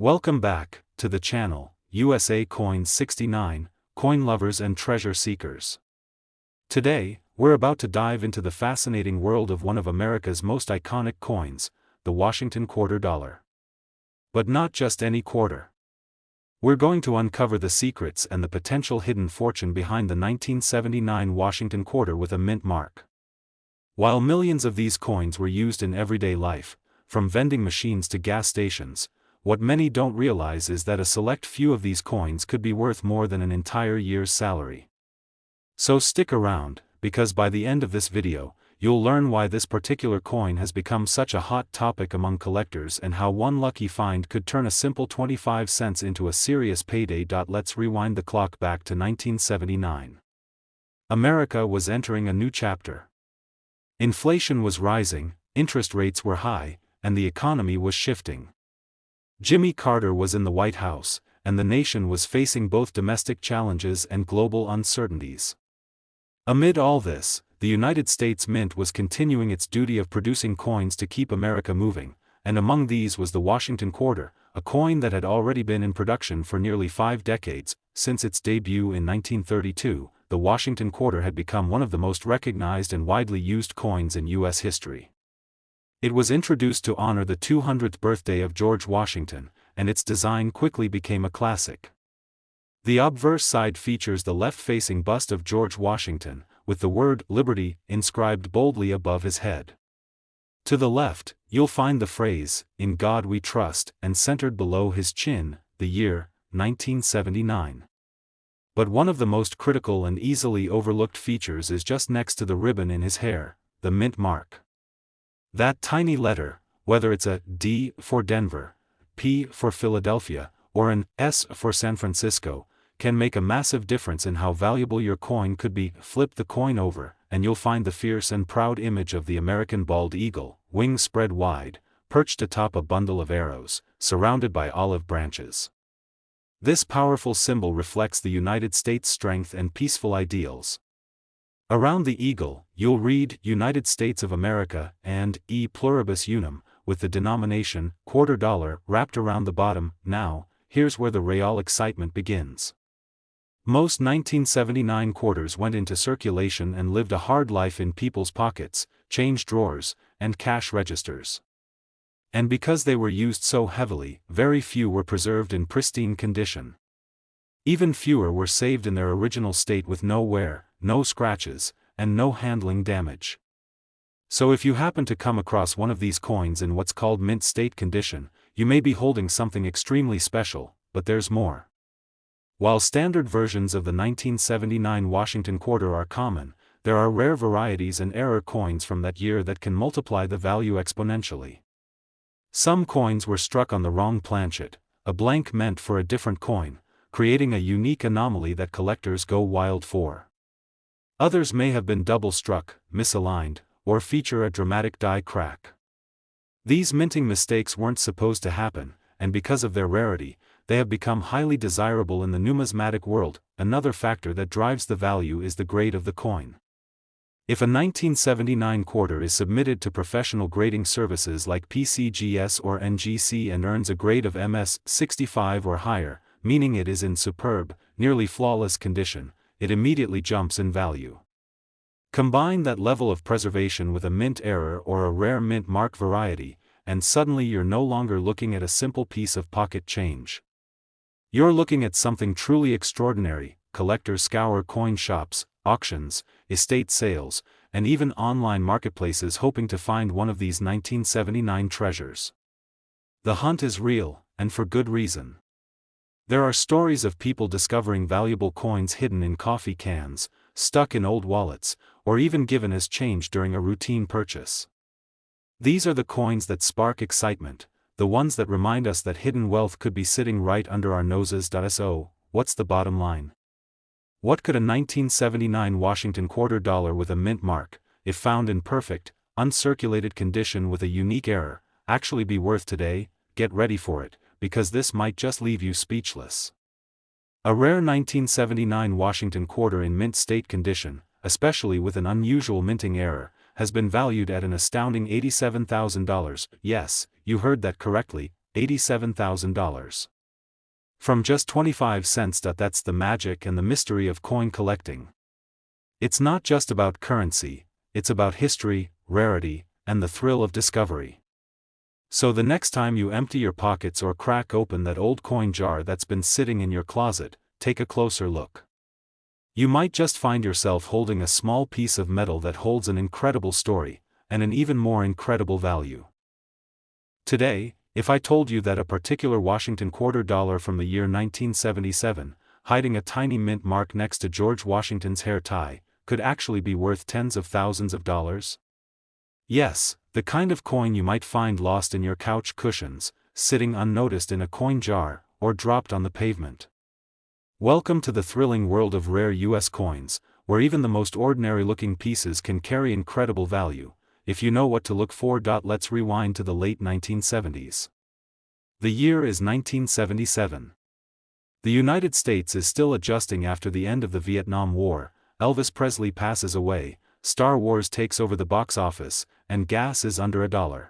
Welcome back to the channel, USA Coins 69, Coin Lovers and Treasure Seekers. Today, we're about to dive into the fascinating world of one of America's most iconic coins, the Washington Quarter Dollar. But not just any quarter. We're going to uncover the secrets and the potential hidden fortune behind the 1979 Washington Quarter with a mint mark. While millions of these coins were used in everyday life, from vending machines to gas stations, what many don't realize is that a select few of these coins could be worth more than an entire year's salary. So stick around, because by the end of this video, you'll learn why this particular coin has become such a hot topic among collectors and how one lucky find could turn a simple 25 cents into a serious payday. Let's rewind the clock back to 1979. America was entering a new chapter. Inflation was rising, interest rates were high, and the economy was shifting. Jimmy Carter was in the White House, and the nation was facing both domestic challenges and global uncertainties. Amid all this, the United States Mint was continuing its duty of producing coins to keep America moving, and among these was the Washington Quarter, a coin that had already been in production for nearly 5 decades. Since its debut in 1932, the Washington Quarter had become one of the most recognized and widely used coins in U.S. history. It was introduced to honor the 200th birthday of George Washington, and its design quickly became a classic. The obverse side features the left-facing bust of George Washington, with the word "Liberty" inscribed boldly above his head. To the left, you'll find the phrase, "In God We Trust," and centered below his chin, the year, 1979. But one of the most critical and easily overlooked features is just next to the ribbon in his hair, the mint mark. That tiny letter, whether it's a D for Denver, P for Philadelphia, or an S for San Francisco, can make a massive difference in how valuable your coin could be. Flip the coin over, and you'll find the fierce and proud image of the American bald eagle, wings spread wide, perched atop a bundle of arrows, surrounded by olive branches. This powerful symbol reflects the United States' strength and peaceful ideals. Around the eagle, you'll read United States of America and E Pluribus Unum, with the denomination quarter dollar wrapped around the bottom. Now, here's where the real excitement begins. Most 1979 quarters went into circulation and lived a hard life in people's pockets, change drawers, and cash registers. And because they were used so heavily, very few were preserved in pristine condition. Even fewer were saved in their original state with no wear, no scratches, and no handling damage. So if you happen to come across one of these coins in what's called mint state condition, you may be holding something extremely special, but there's more. While standard versions of the 1979 Washington Quarter are common, there are rare varieties and error coins from that year that can multiply the value exponentially. Some coins were struck on the wrong planchet, a blank meant for a different coin, creating a unique anomaly that collectors go wild for. Others may have been double-struck, misaligned, or feature a dramatic die crack. These minting mistakes weren't supposed to happen, and because of their rarity, they have become highly desirable in the numismatic world. Another factor that drives the value is the grade of the coin. If a 1979 quarter is submitted to professional grading services like PCGS or NGC and earns a grade of MS 65 or higher, meaning it is in superb, nearly flawless condition, it immediately jumps in value. Combine that level of preservation with a mint error or a rare mint mark variety, and suddenly you're no longer looking at a simple piece of pocket change. You're looking at something truly extraordinary. Collectors scour coin shops, auctions, estate sales, and even online marketplaces hoping to find one of these 1979 treasures. The hunt is real, and for good reason. There are stories of people discovering valuable coins hidden in coffee cans, stuck in old wallets, or even given as change during a routine purchase. These are the coins that spark excitement, the ones that remind us that hidden wealth could be sitting right under our noses. So, what's the bottom line? What could a 1979 Washington Quarter Dollar with a mint mark, if found in perfect, uncirculated condition with a unique error, actually be worth today? Get ready for it, because this might just leave you speechless. A rare 1979 Washington Quarter in mint state condition, especially with an unusual minting error, has been valued at an astounding $87,000. Yes, you heard that correctly, $87,000. From just 25 cents. That's the magic and the mystery of coin collecting. It's not just about currency, it's about history, rarity, and the thrill of discovery. So the next time you empty your pockets or crack open that old coin jar that's been sitting in your closet, take a closer look. You might just find yourself holding a small piece of metal that holds an incredible story, and an even more incredible value. Today, if I told you that a particular Washington quarter dollar from the year 1977, hiding a tiny mint mark next to George Washington's hair tie, could actually be worth tens of thousands of dollars? Yes, the kind of coin you might find lost in your couch cushions, sitting unnoticed in a coin jar, or dropped on the pavement. Welcome to the thrilling world of rare U.S. coins, where even the most ordinary-looking pieces can carry incredible value, if you know what to look for. Let's rewind to the late 1970s. The year is 1977. The United States is still adjusting after the end of the Vietnam War, Elvis Presley passes away, Star Wars takes over the box office, and gas is under $1.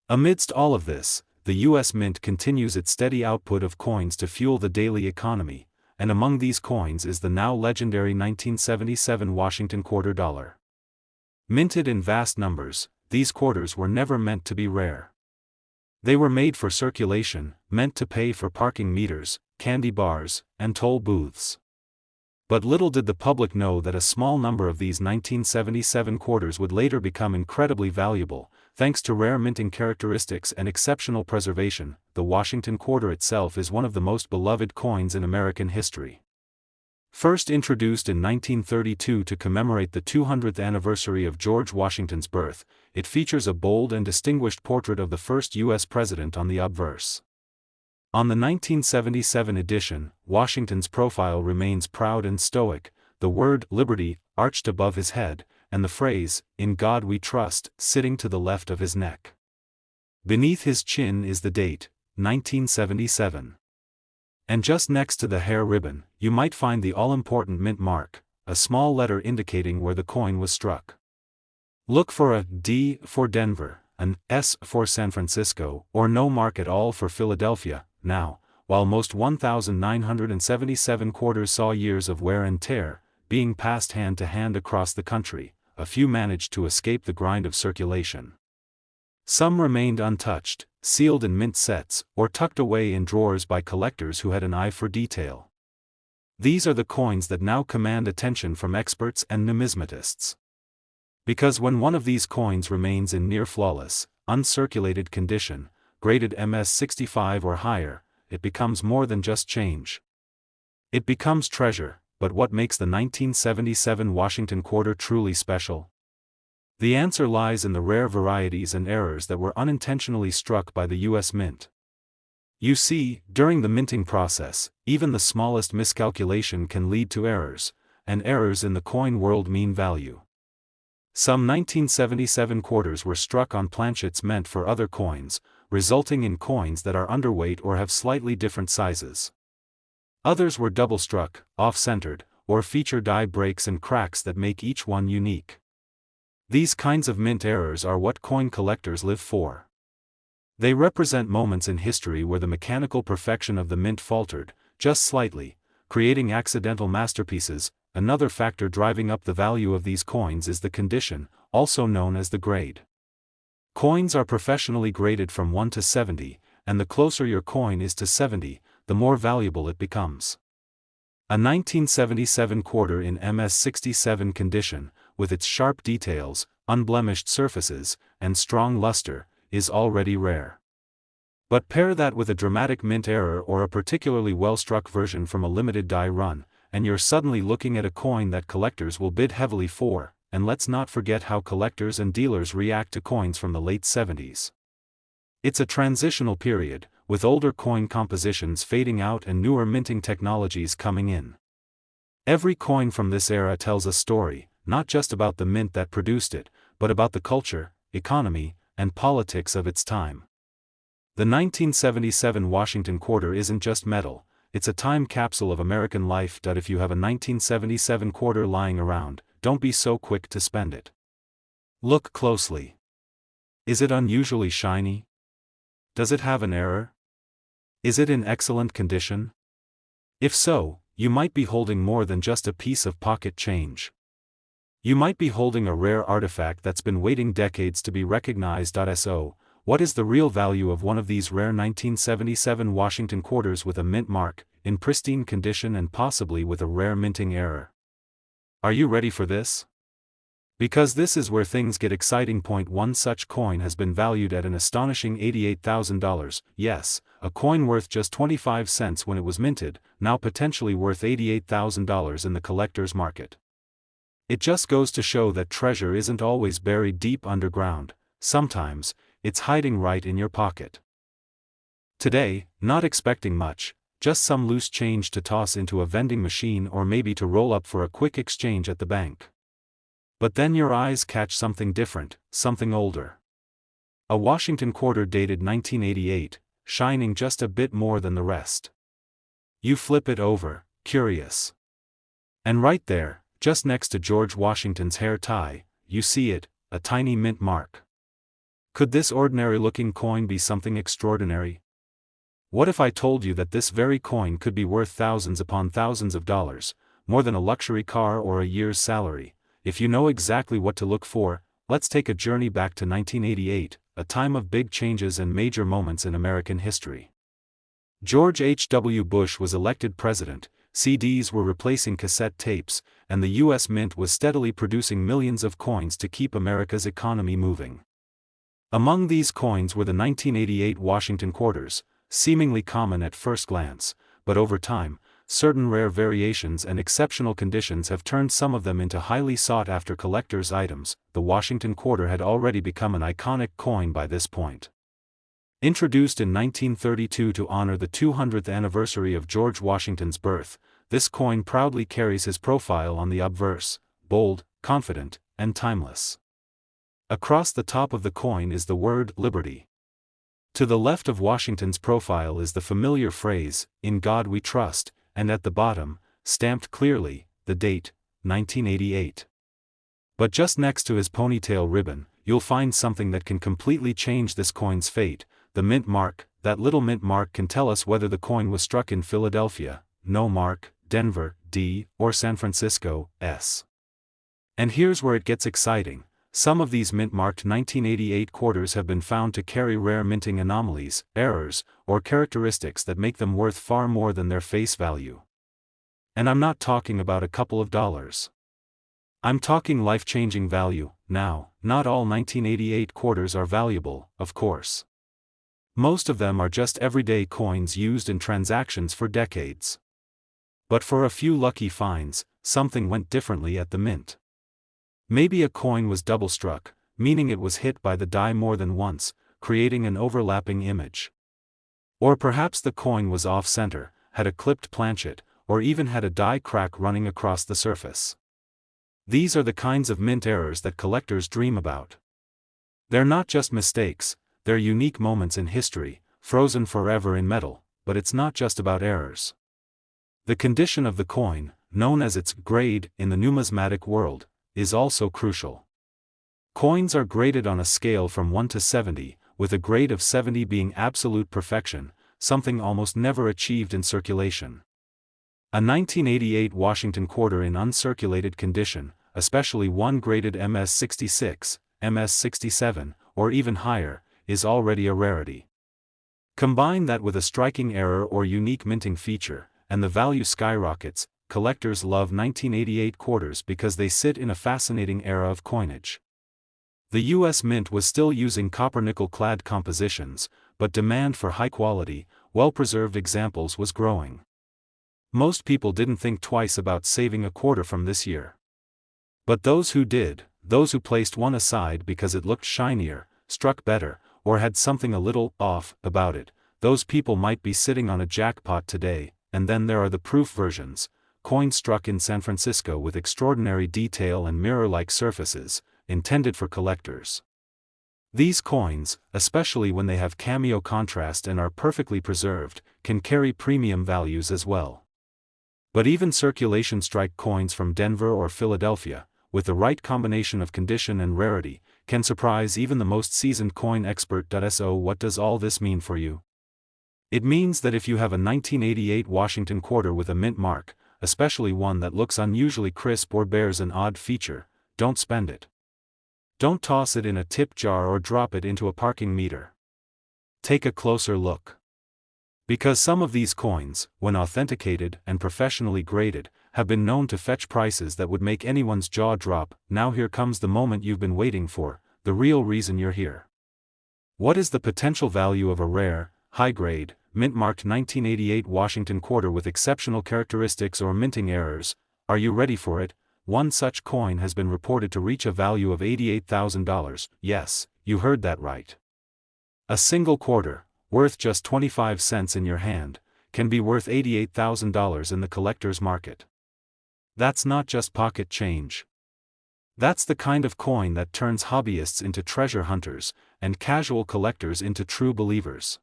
Amidst all of this, the U.S. Mint continues its steady output of coins to fuel the daily economy, and among these coins is the now legendary 1977 Washington quarter dollar. Minted in vast numbers, these quarters were never meant to be rare. They were made for circulation, meant to pay for parking meters, candy bars, and toll booths. But little did the public know that a small number of these 1977 quarters would later become incredibly valuable, thanks to rare minting characteristics and exceptional preservation. The Washington quarter itself is one of the most beloved coins in American history. First introduced in 1932 to commemorate the 200th anniversary of George Washington's birth, it features a bold and distinguished portrait of the first U.S. president on the obverse. On the 1977 edition, Washington's profile remains proud and stoic, the word "Liberty" arched above his head, and the phrase, "In God We Trust," sitting to the left of his neck. Beneath his chin is the date, 1977. And just next to the hair ribbon, you might find the all-important mint mark, a small letter indicating where the coin was struck. Look for a D for Denver, an S for San Francisco, or no mark at all for Philadelphia. Now, while most 1,977 quarters saw years of wear and tear, being passed hand to hand across the country, a few managed to escape the grind of circulation. Some remained untouched, sealed in mint sets, or tucked away in drawers by collectors who had an eye for detail. These are the coins that now command attention from experts and numismatists. Because when one of these coins remains in near flawless, uncirculated condition, graded MS-65 or higher, it becomes more than just change. It becomes treasure. But what makes the 1977 Washington quarter truly special? The answer lies in the rare varieties and errors that were unintentionally struck by the U.S. Mint. You see, during the minting process, even the smallest miscalculation can lead to errors, and errors in the coin world mean value. Some 1977 quarters were struck on planchets meant for other coins, resulting in coins that are underweight or have slightly different sizes. Others were double-struck, off-centered, or feature die breaks and cracks that make each one unique. These kinds of mint errors are what coin collectors live for. They represent moments in history where the mechanical perfection of the mint faltered, just slightly, creating accidental masterpieces. Another factor driving up the value of these coins is the condition, also known as the grade. Coins are professionally graded from 1 to 70, and the closer your coin is to 70, the more valuable it becomes. A 1977 quarter in MS-67 condition, with its sharp details, unblemished surfaces, and strong luster, is already rare. But pair that with a dramatic mint error or a particularly well-struck version from a limited die run, and you're suddenly looking at a coin that collectors will bid heavily for. And let's not forget how collectors and dealers react to coins from the late 70s. It's a transitional period, with older coin compositions fading out and newer minting technologies coming in. Every coin from this era tells a story, not just about the mint that produced it, but about the culture, economy, and politics of its time. The 1977 Washington quarter isn't just metal, it's a time capsule of American life. If you have a 1977 quarter lying around, don't be so quick to spend it. Look closely. Is it unusually shiny? Does it have an error? Is it in excellent condition? If so, you might be holding more than just a piece of pocket change. You might be holding a rare artifact that's been waiting decades to be recognized. So, what is the real value of one of these rare 1977 Washington quarters with a mint mark, in pristine condition and possibly with a rare minting error? Are you ready for this? Because this is where things get exciting. One such coin has been valued at an astonishing $88,000, yes, a coin worth just 25 cents when it was minted, now potentially worth $88,000 in the collector's market. It just goes to show that treasure isn't always buried deep underground, sometimes, it's hiding right in your pocket. Today, not expecting much, just some loose change to toss into a vending machine or maybe to roll up for a quick exchange at the bank. But then your eyes catch something different, something older. A Washington quarter dated 1988, shining just a bit more than the rest. You flip it over, curious. And right there, just next to George Washington's hair tie, you see it, a tiny mint mark. Could this ordinary-looking coin be something extraordinary? What if I told you that this very coin could be worth thousands upon thousands of dollars, more than a luxury car or a year's salary? If you know exactly what to look for, let's take a journey back to 1988, a time of big changes and major moments in American history. George H.W. Bush was elected president, CDs were replacing cassette tapes, and the U.S. Mint was steadily producing millions of coins to keep America's economy moving. Among these coins were the 1988 Washington quarters, seemingly common at first glance, but over time, certain rare variations and exceptional conditions have turned some of them into highly sought-after collector's items. The Washington quarter had already become an iconic coin by this point. Introduced in 1932 to honor the 200th anniversary of George Washington's birth, this coin proudly carries his profile on the obverse, bold, confident, and timeless. Across the top of the coin is the word Liberty. To the left of Washington's profile is the familiar phrase, "In God We Trust," and at the bottom, stamped clearly, the date, 1988. But just next to his ponytail ribbon, you'll find something that can completely change this coin's fate, the mint mark. That little mint mark can tell us whether the coin was struck in Philadelphia, no mark, Denver, D, or San Francisco, S. And here's where it gets exciting. Some of these mint-marked 1988 quarters have been found to carry rare minting anomalies, errors, or characteristics that make them worth far more than their face value. And I'm not talking about a couple of dollars. I'm talking life-changing value. Now, not all 1988 quarters are valuable, of course. Most of them are just everyday coins used in transactions for decades. But for a few lucky finds, something went differently at the mint. Maybe a coin was double-struck, meaning it was hit by the die more than once, creating an overlapping image. Or perhaps the coin was off-center, had a clipped planchet, or even had a die crack running across the surface. These are the kinds of mint errors that collectors dream about. They're not just mistakes, they're unique moments in history, frozen forever in metal. But it's not just about errors. The condition of the coin, known as its grade in the numismatic world, is also crucial. Coins are graded on a scale from 1 to 70, with a grade of 70 being absolute perfection, something almost never achieved in circulation. A 1988 Washington quarter in uncirculated condition, especially one graded MS-66, MS-67, or even higher, is already a rarity. Combine that with a striking error or unique minting feature, and the value skyrockets. Collectors love 1988 quarters because they sit in a fascinating era of coinage. The U.S. Mint was still using copper-nickel clad compositions, but demand for high-quality, well-preserved examples was growing. Most people didn't think twice about saving a quarter from this year. But those who did, those who placed one aside because it looked shinier, struck better, or had something a little off about it, those people might be sitting on a jackpot today. And then there are the proof versions. Coins struck in San Francisco with extraordinary detail and mirror-like surfaces, intended for collectors. These coins, especially when they have cameo contrast and are perfectly preserved, can carry premium values as well. But even circulation strike coins from Denver or Philadelphia, with the right combination of condition and rarity, can surprise even the most seasoned coin expert. So what does all this mean for you? It means that if you have a 1988 Washington quarter with a mint mark, especially one that looks unusually crisp or bears an odd feature, don't spend it. Don't toss it in a tip jar or drop it into a parking meter. Take a closer look. Because some of these coins, when authenticated and professionally graded, have been known to fetch prices that would make anyone's jaw drop. Now here comes the moment you've been waiting for, the real reason you're here. What is the potential value of a rare, high-grade, mint-marked 1988 Washington quarter with exceptional characteristics or minting errors? Are you ready for it? One such coin has been reported to reach a value of $88,000. Yes, you heard that right. A single quarter, worth just 25 cents in your hand, can be worth $88,000 in the collector's market. That's not just pocket change. That's the kind of coin that turns hobbyists into treasure hunters, and casual collectors into true believers.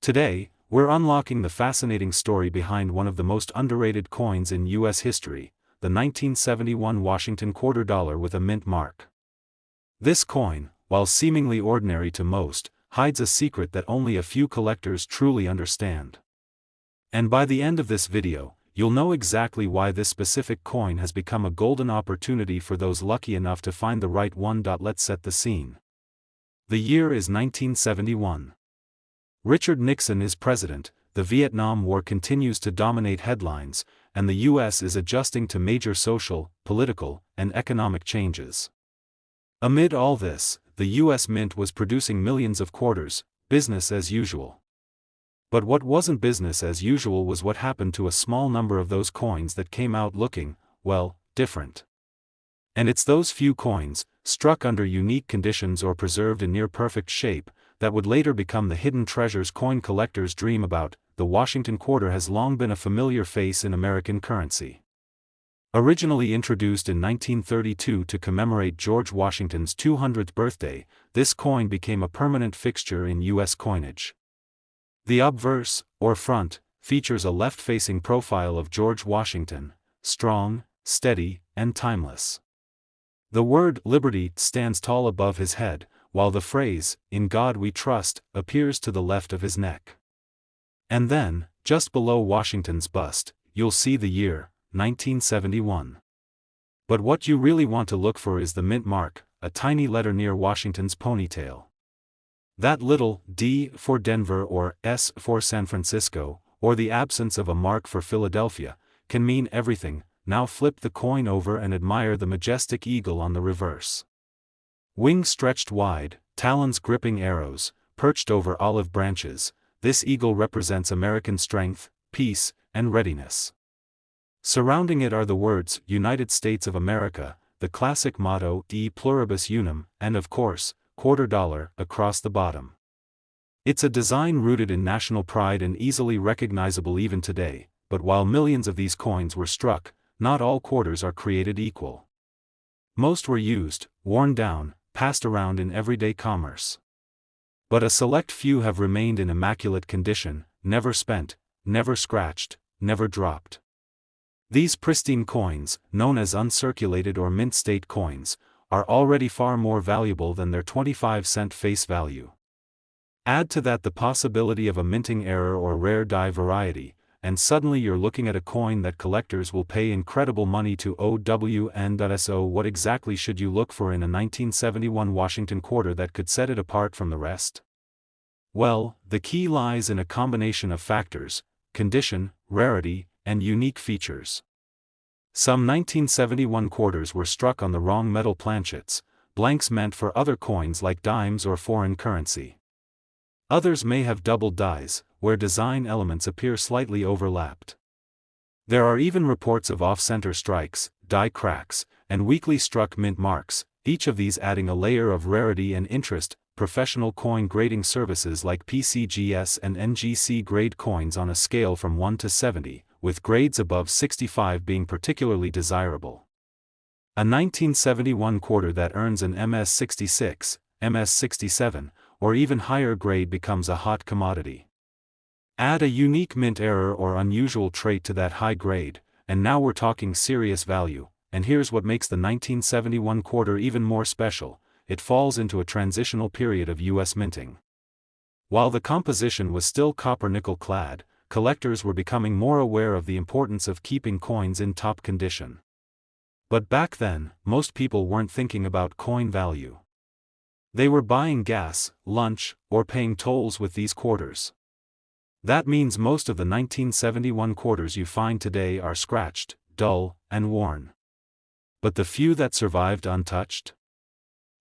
Today, we're unlocking the fascinating story behind one of the most underrated coins in U.S. history, the 1971 Washington quarter dollar with a mint mark. This coin, while seemingly ordinary to most, hides a secret that only a few collectors truly understand. And by the end of this video, you'll know exactly why this specific coin has become a golden opportunity for those lucky enough to find the right one. Let's set the scene. The year is 1971. Richard Nixon is president, the Vietnam War continues to dominate headlines, and the U.S. is adjusting to major social, political, and economic changes. Amid all this, the U.S. Mint was producing millions of quarters, business as usual. But what wasn't business as usual was what happened to a small number of those coins that came out looking, well, different. And it's those few coins, struck under unique conditions or preserved in near-perfect shape, that would later become the hidden treasures coin collectors dream about. The Washington quarter has long been a familiar face in American currency. Originally introduced in 1932 to commemorate George Washington's 200th birthday, this coin became a permanent fixture in U.S. coinage. The obverse, or front, features a left-facing profile of George Washington, strong, steady, and timeless. The word "Liberty" stands tall above his head, while the phrase, "In God We Trust," appears to the left of his neck. And then, just below Washington's bust, you'll see the year, 1971. But what you really want to look for is the mint mark, a tiny letter near Washington's ponytail. That little D for Denver or S for San Francisco, or the absence of a mark for Philadelphia, can mean everything. Now flip the coin over and admire the majestic eagle on the reverse. Wings stretched wide, talons gripping arrows, perched over olive branches, this eagle represents American strength, peace, and readiness. Surrounding it are the words, United States of America, the classic motto, E pluribus unum, and of course, quarter dollar, across the bottom. It's a design rooted in national pride and easily recognizable even today, but while millions of these coins were struck, not all quarters are created equal. Most were used, worn down, passed around in everyday commerce. But a select few have remained in immaculate condition, never spent, never scratched, never dropped. These pristine coins, known as uncirculated or mint state coins, are already far more valuable than their 25-cent face value. Add to that the possibility of a minting error or rare die variety, and suddenly you're looking at a coin that collectors will pay incredible money to own. So what exactly should you look for in a 1971 Washington quarter that could set it apart from the rest? Well, the key lies in a combination of factors: condition, rarity, and unique features. Some 1971 quarters were struck on the wrong metal planchets, blanks meant for other coins like dimes or foreign currency. Others may have doubled dies, where design elements appear slightly overlapped. There are even reports of off-center strikes, die cracks, and weakly struck mint marks, each of these adding a layer of rarity and interest. Professional coin grading services like PCGS and NGC grade coins on a scale from 1 to 70, with grades above 65 being particularly desirable. A 1971 quarter that earns an MS66, MS67, or even higher grade becomes a hot commodity. Add a unique mint error or unusual trait to that high grade, and now we're talking serious value. And here's what makes the 1971 quarter even more special: it falls into a transitional period of U.S. minting. While the composition was still copper-nickel clad, collectors were becoming more aware of the importance of keeping coins in top condition. But back then, most people weren't thinking about coin value. They were buying gas, lunch, or paying tolls with these quarters. That means most of the 1971 quarters you find today are scratched, dull, and worn. But the few that survived untouched?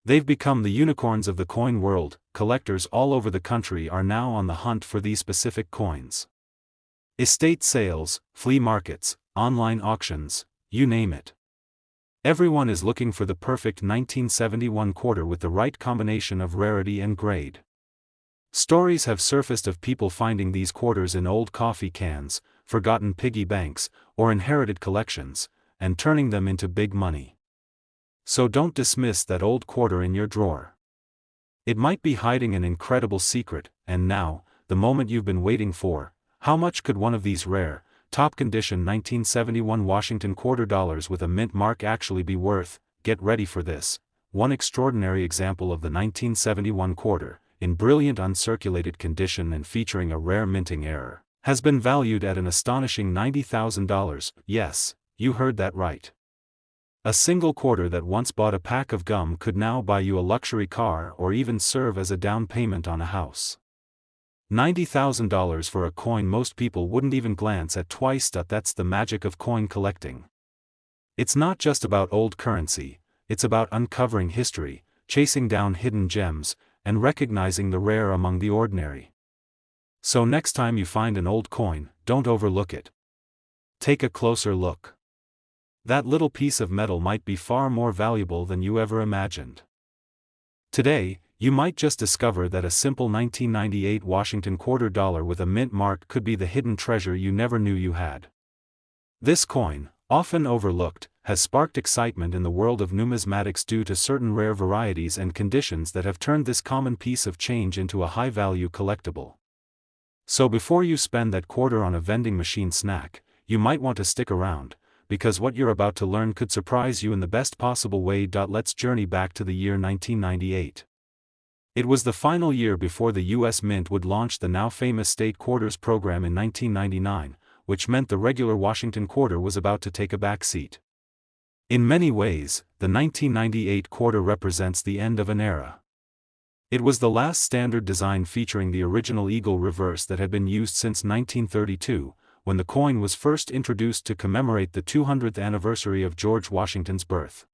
They've become the unicorns of the coin world. Collectors all over the country are now on the hunt for these specific coins. Estate sales, flea markets, online auctions, you name it. Everyone is looking for the perfect 1971 quarter with the right combination of rarity and grade. Stories have surfaced of people finding these quarters in old coffee cans, forgotten piggy banks, or inherited collections, and turning them into big money. So don't dismiss that old quarter in your drawer. It might be hiding an incredible secret, and now, the moment you've been waiting for. How much could one of these rare, top-condition 1971 Washington quarter dollars with a mint mark actually be worth? Get ready for this. One extraordinary example of the 1971 quarter, in brilliant uncirculated condition and featuring a rare minting error, has been valued at an astonishing $90,000. Yes, you heard that right. A single quarter that once bought a pack of gum could now buy you a luxury car or even serve as a down payment on a house. $90,000 for a coin most people wouldn't even glance at twice. That's the magic of coin collecting. It's not just about old currency, it's about uncovering history, chasing down hidden gems, and recognizing the rare among the ordinary. So next time you find an old coin, don't overlook it. Take a closer look. That little piece of metal might be far more valuable than you ever imagined. Today, you might just discover that a simple 1998 Washington quarter dollar with a mint mark could be the hidden treasure you never knew you had. This coin, often overlooked, has sparked excitement in the world of numismatics due to certain rare varieties and conditions that have turned this common piece of change into a high-value collectible. So before you spend that quarter on a vending machine snack, you might want to stick around, because what you're about to learn could surprise you in the best possible way. Let's journey back to the year 1998. It was the final year before the U.S. Mint would launch the now famous state quarters program in 1999, which meant the regular Washington quarter was about to take a back seat. In many ways, the 1998 quarter represents the end of an era. It was the last standard design featuring the original eagle reverse that had been used since 1932, when the coin was first introduced to commemorate the 200th anniversary of George Washington's birth.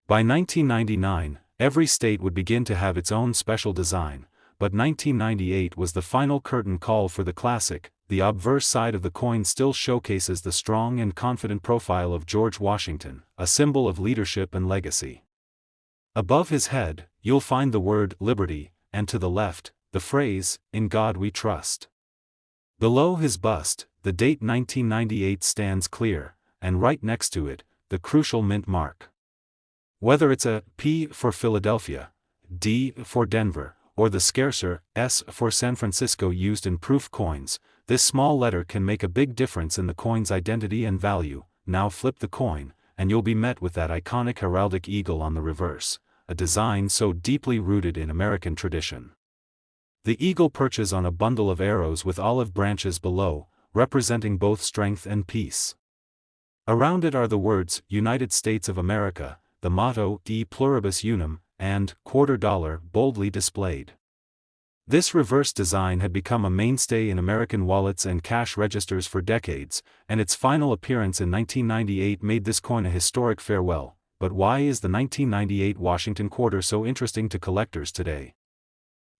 By 1999, every state would begin to have its own special design, but 1998 was the final curtain call for the classic. The obverse side of the coin still showcases the strong and confident profile of George Washington, a symbol of leadership and legacy. Above his head, you'll find the word "Liberty," and to the left, the phrase, "In God We Trust." Below his bust, the date 1998 stands clear, and right next to it, the crucial mint mark. Whether it's a P for Philadelphia, D for Denver, or the scarcer S for San Francisco used in proof coins, this small letter can make a big difference in the coin's identity and value. Now flip the coin, and you'll be met with that iconic heraldic eagle on the reverse, a design so deeply rooted in American tradition. The eagle perches on a bundle of arrows with olive branches below, representing both strength and peace. Around it are the words, United States of America, the motto, E Pluribus Unum, and quarter dollar boldly displayed. This reverse design had become a mainstay in American wallets and cash registers for decades, and its final appearance in 1998 made this coin a historic farewell. But why is the 1998 Washington quarter so interesting to collectors today?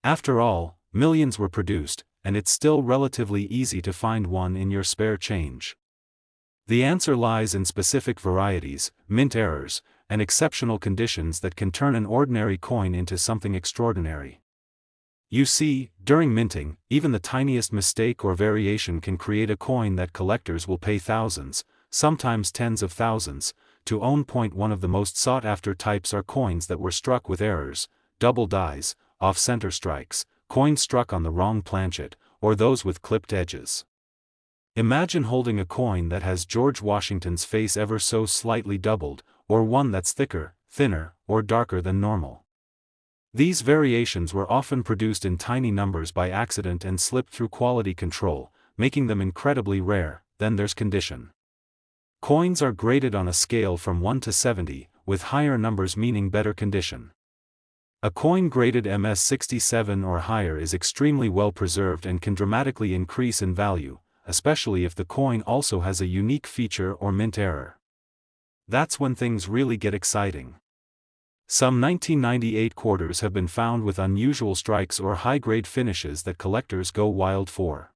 After all, millions were produced, and it's still relatively easy to find one in your spare change. The answer lies in specific varieties, mint errors, and exceptional conditions that can turn an ordinary coin into something extraordinary. You see, during minting, even the tiniest mistake or variation can create a coin that collectors will pay thousands, sometimes tens of thousands, to own. One of the most sought-after types are coins that were struck with errors, double dies, off-center strikes, coins struck on the wrong planchet, or those with clipped edges. Imagine holding a coin that has George Washington's face ever so slightly doubled, or one that's thicker, thinner, or darker than normal. These variations were often produced in tiny numbers by accident and slipped through quality control, making them incredibly rare. Then there's condition. Coins are graded on a scale from 1 to 70, with higher numbers meaning better condition. A coin graded MS67 or higher is extremely well preserved and can dramatically increase in value, especially if the coin also has a unique feature or mint error. That's when things really get exciting. Some 1998 quarters have been found with unusual strikes or high-grade finishes that collectors go wild for.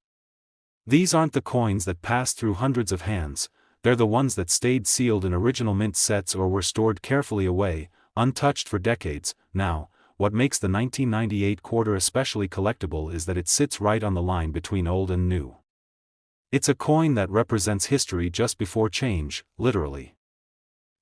These aren't the coins that passed through hundreds of hands, they're the ones that stayed sealed in original mint sets or were stored carefully away, untouched for decades. Now, what makes the 1998 quarter especially collectible is that it sits right on the line between old and new. It's a coin that represents history just before change, literally.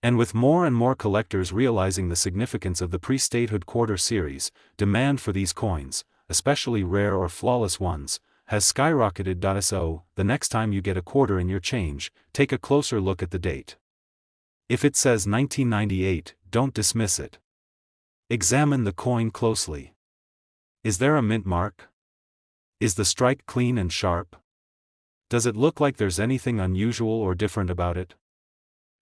And with more and more collectors realizing the significance of the pre-statehood quarter series, demand for these coins, especially rare or flawless ones, has skyrocketed. So, the next time you get a quarter in your change, take a closer look at the date. If it says 1998, don't dismiss it. Examine the coin closely. Is there a mint mark? Is the strike clean and sharp? Does it look like there's anything unusual or different about it?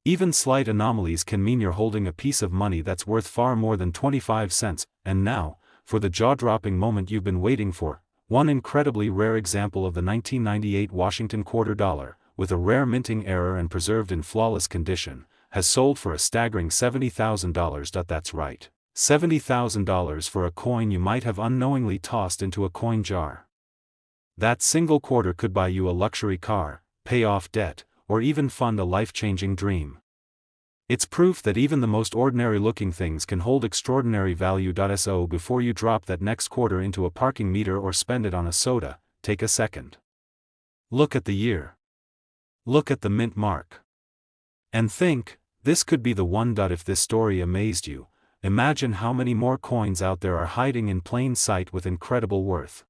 Even slight anomalies can mean you're holding a piece of money that's worth far more than 25 cents, and now, for the jaw-dropping moment you've been waiting for, one incredibly rare example of the 1998 Washington quarter dollar, with a rare minting error and preserved in flawless condition, has sold for a staggering $70,000. That's right. $70,000 for a coin you might have unknowingly tossed into a coin jar. That single quarter could buy you a luxury car, pay off debt, or even fund a life-changing dream. It's proof that even the most ordinary-looking things can hold extraordinary value. So before you drop that next quarter into a parking meter or spend it on a soda, take a second. Look at the year. Look at the mint mark. And think, this could be the one. If this story amazed you, imagine how many more coins out there are hiding in plain sight with incredible worth.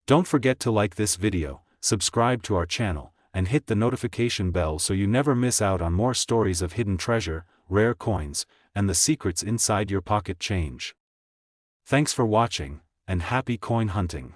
Don't forget to like this video, subscribe to our channel, and hit the notification bell so you never miss out on more stories of hidden treasure, rare coins, and the secrets inside your pocket change. Thanks for watching, and happy coin hunting.